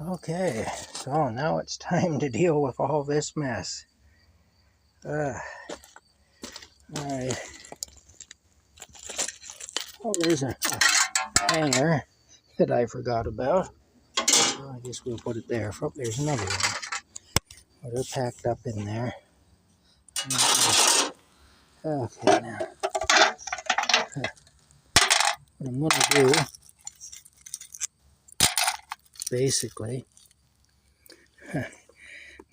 Okay, so now it's time to deal with all this mess. Alright. Oh, there's a hanger that I forgot about. So I guess we'll put it there. Oh, there's another one. Oh, they're packed up in there. Okay, now. What I'm going to do, basically,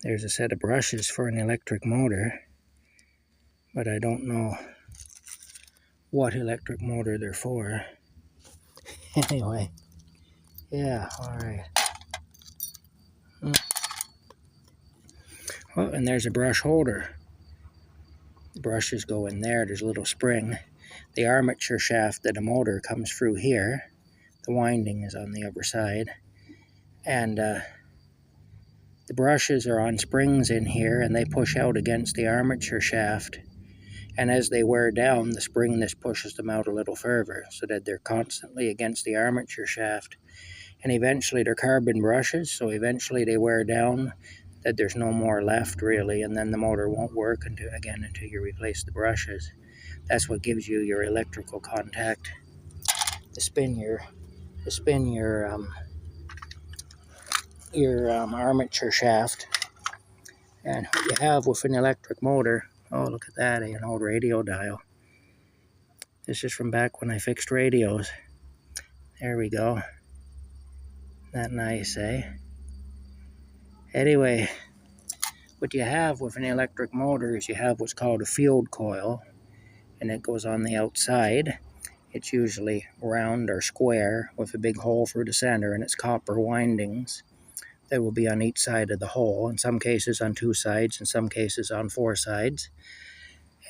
there's a set of brushes for an electric motor, but I don't know what electric motor they're for. Anyway, yeah, alright. Oh, and there's a brush holder. The brushes go in there. There's a little spring. The armature shaft of the motor comes through here. The winding is on the other side. And the brushes are on springs in here, and they push out against the armature shaft. And as they wear down, the spring this pushes them out a little further, so that they're constantly against the armature shaft. And eventually they're carbon brushes, so eventually they wear down, that there's no more left really, and then the motor won't work until you replace the brushes. That's what gives you your electrical contact to spin your armature shaft. And what you have with an electric motor, oh look at that, an old radio dial. This is from back when I fixed radios. There we go. That nice, eh? Anyway, what you have with an electric motor is you have what's called a field coil, and it goes on the outside. It's usually round or square with a big hole through the center, and it's copper windings that will be on each side of the hole, in some cases on 2 sides, in some cases on 4 sides.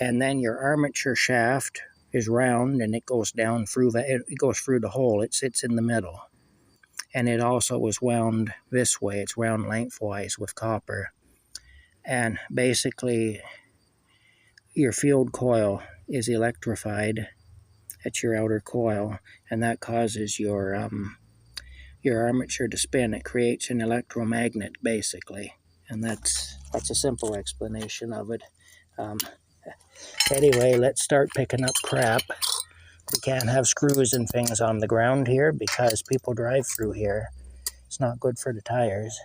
And then your armature shaft is round, and it goes down through the hole. It sits in the middle. And it also is wound this way. It's wound lengthwise with copper. And basically, your field coil is electrified at your outer coil, and that causes your armature to spin. It creates an electromagnet, basically. And that's a simple explanation of it. Anyway, let's start picking up crap. We can't have screws and things on the ground here because people drive through here. It's not good for the tires.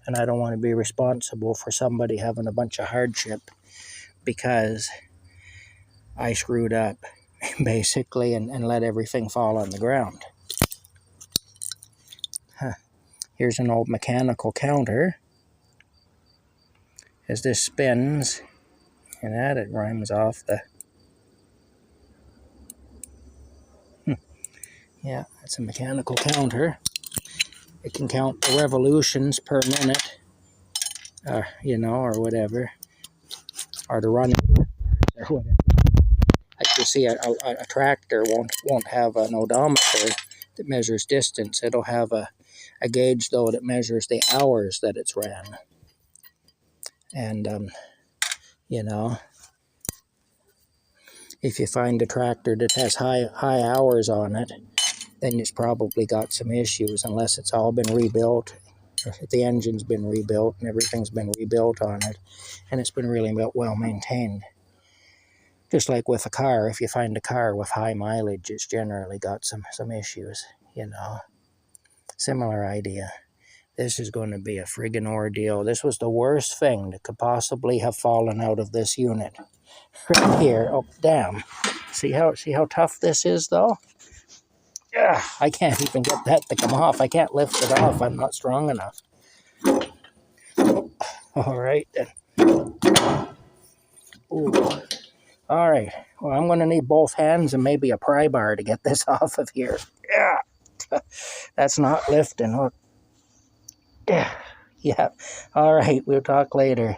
And I don't want to be responsible for somebody having a bunch of hardship because I screwed up, basically, and let everything fall on the ground. Here's an old mechanical counter. As this spins, and that it rhymes off the... Yeah, it's a mechanical counter. It can count the revolutions per minute, or whatever, or the running, or whatever. Like you see, a tractor won't have an odometer that measures distance. It'll have a gauge, though, that measures the hours that it's ran. And, if you find a tractor that has high hours on it, then it's probably got some issues, unless it's all been rebuilt. If the engine's been rebuilt and everything's been rebuilt on it, and it's been really well maintained. Just like with a car, if you find a car with high mileage, it's generally got some issues, Similar idea. This is going to be a friggin' ordeal. This was the worst thing that could possibly have fallen out of this unit. Right here. Oh, damn. See how tough this is, though? Yeah, I can't even get that to come off. I can't lift it off. I'm not strong enough. All right, then. Ooh. All right. Well, I'm going to need both hands and maybe a pry bar to get this off of here. Yeah. That's not lifting. Yeah. All right. We'll talk later.